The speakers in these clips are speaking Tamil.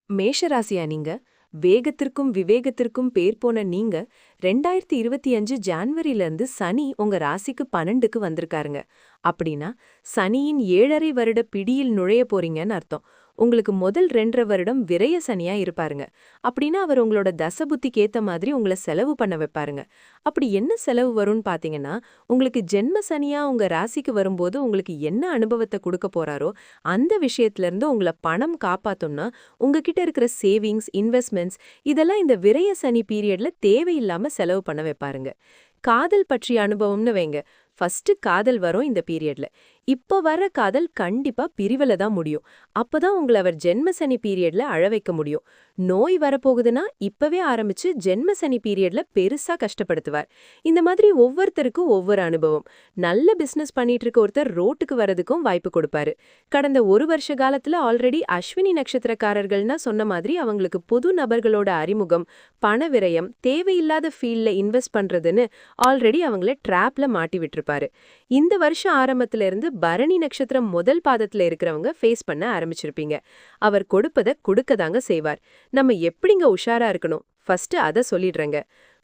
மேஷராசியா நீங்க? வேகத்திற்கும் விவேகத்திற்கும் பேர் போன நீங்க 2025 ஜான்வரியிலிருந்து சனி உங்க ராசிக்கு 12க்கு வந்திருக்காருங்க. அப்படின்னா சனியின் 7.5 வருட பிடியில் நுழைய போறீங்கன்னு அர்த்தம். உங்களுக்கு முதல் 2.5 வருடம் விரய சனியா இருப்பாருங்க. அப்படின்னா அவர் உங்களோட தசபுத்திக்கு ஏத்த மாதிரி உங்களை செலவு பண்ண வைப்பாருங்க. அப்படி என்ன செலவு வரும்னு பாத்தீங்கன்னா, உங்களுக்கு ஜென்ம சனியா உங்க ராசிக்கு வரும்போது உங்களுக்கு என்ன அனுபவத்தை கொடுக்க போறாரோ அந்த விஷயத்துல இருந்து உங்களை பணம் காப்பாத்தோம்னா உங்ககிட்ட இருக்கிற சேவிங்ஸ், இன்வெஸ்ட்மெண்ட்ஸ் இதெல்லாம் இந்த விரய சனி பீரியட்ல தேவையில்லாம செலவு பண்ண வைப்பாருங்க. காதல் பற்றிய அனுபவம்னு வைங்க. ஃபர்ஸ்ட் காதல் வரும் இந்த பீரியட்ல. இப்ப வர காதல் கண்டிப்பா பிரிவுல தான் முடியும். அப்பதான் உங்களை அவர் ஜென்ம சனி பீரியட்ல அழ வைக்க முடியும். நோய் வரப்போகுதுன்னா இப்பவே ஆரம்பிச்சு ஜென்ம சனி பீரியட்ல பெருசா கஷ்டப்படுத்துவார். இந்த மாதிரி ஒவ்வொருத்தருக்கும் ஒவ்வொரு அனுபவம். நல்ல பிசினஸ் பண்ணிட்டு இருக்க ஒருத்தர் ரோட்டுக்கு வரதுக்கும் வாய்ப்பு கொடுப்பாரு. கடந்த 1 வருஷ காலத்துல ஆல்ரெடி அஸ்வினி நட்சத்திரக்காரர்கள்னா சொன்ன மாதிரி அவங்களுக்கு புது நபர்களோட அறிமுகம், பண விரயம், தேவையில்லாத ஃபீல்ட்ல இன்வெஸ்ட் பண்றதுன்னு ஆல்ரெடி அவங்கள ட்ராப்ல மாட்டி விட்டுருப்பாரு. இந்த வருஷம் ஆரம்பத்துல இருந்து பரணி நட்சத்திரம் முதல் பாதத்துல இருக்கிறவங்க ஃபேஸ் பண்ண ஆரம்பிச்சிருப்பீங்க. அவர் கொடுப்பதை கொடுக்கதாங்க செய்வார். நம்ம எப்படிங்க உஷாரா இருக்கணும்? ஃபர்ஸ்ட் அத சொல்லிடுறேங்க.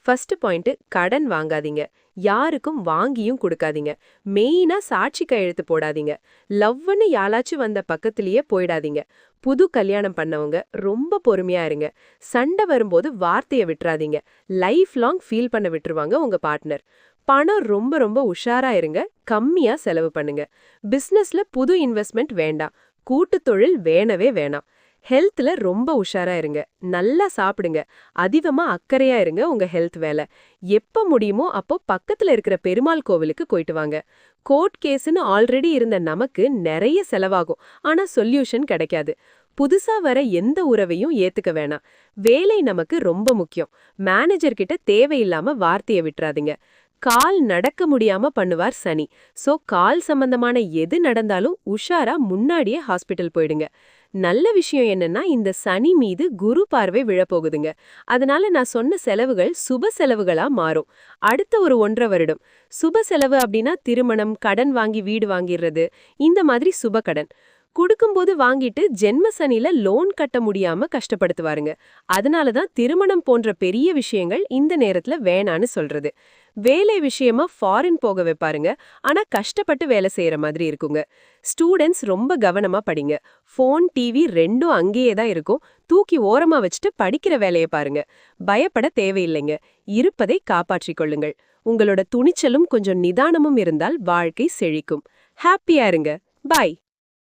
ஃபர்ஸ்ட் பாயிண்ட், கடன் வாங்காதீங்க. யாருக்கும் வாங்கியும் கொடுக்காதீங்க. மெயினா சாட்சி கையெழுத்து போடாதீங்க. லவ்னு யாராச்சும் வந்த பக்கத்திலேயே போயிடாதீங்க. புது கல்யாணம் பண்ணவங்க ரொம்ப பொறுமையா இருங்க. சண்டை வரும்போது வார்த்தையை விட்டுறாதீங்க. லைஃப் லாங் ஃபீல் பண்ண விட்டுருவாங்க உங்க பார்ட்னர். பணம் ரொம்ப ரொம்ப உஷாரா இருங்க. கம்மியா செலவு பண்ணுங்க. பிசினஸ்ல புது இன்வெஸ்ட்மெண்ட் வேண்டாம். கூட்டு தொழில் வேணவே வேணாம். ஹெல்த்ல ரொம்ப உஷாரா இருங்க. நல்லா சாப்பிடுங்க. அதிகமா அக்கறையா இருங்க உங்க ஹெல்த் வேலை. எப்ப முடியுமோ அப்போ பக்கத்துல இருக்கிற பெருமாள் கோவிலுக்கு போயிட்டு வாங்க. கோர்ட் கேஸ்னு ஆல்ரெடி இருந்த நமக்கு நிறைய செலவாகும். ஆனா சொல்யூஷன் கிடைக்காது. புதுசா வர எந்த உறவையும் ஏத்துக்க வேணாம். வேலை நமக்கு ரொம்ப முக்கியம். மேனேஜர் கிட்ட தேவையில்லாம வார்த்தையை விட்டுறாதீங்க. கால் நடக்க முடியாம பண்ணுவார் சனி. சோ கால் சம்பந்தமான எது நடந்தாலும் உஷாரா முன்னாடியே ஹாஸ்பிட்டல் போயிடுங்க. நல்ல விஷயம் என்னன்னா இந்த சனி மீது குரு பார்வை விழப்போகுதுங்க. அதனால நான் சொன்ன செலவுகள் சுப செலவுகளா மாறும். அடுத்த ஒரு 1.5 வருடம் சுப செலவு அப்படின்னா திருமணம், கடன் வாங்கி வீடு வாங்கிடுறது, இந்த மாதிரி சுப கடன் கொடுக்கும்போது வாங்கிட்டு ஜென்ம சனில லோன் கட்ட முடியாம கஷ்டப்படுத்துவாருங்க. அதனாலதான் திருமணம் போன்ற பெரிய விஷயங்கள் இந்த நேரத்துல வேணான்னு சொல்றது. வேலை விஷயமா ஃபாரின் போக வைப்பாருங்க. ஆனா கஷ்டப்பட்டு வேலை செய்யற மாதிரி இருக்குங்க. ஸ்டூடெண்ட்ஸ் ரொம்ப கவனமா படிங்க. ஃபோன், டிவி ரெண்டும் அங்கேயே தான் இருக்கும். தூக்கி ஓரமா வச்சுட்டு படிக்கிற வேலையை பாருங்க. பயப்பட தேவையில்லைங்க. இருப்பதை காப்பாற்றிக் கொள்ளுங்கள். உங்களோட துணிச்சலும் கொஞ்சம் நிதானமும் இருந்தால் வாழ்க்கை செழிக்கும். ஹாப்பியா இருங்க. பாய்.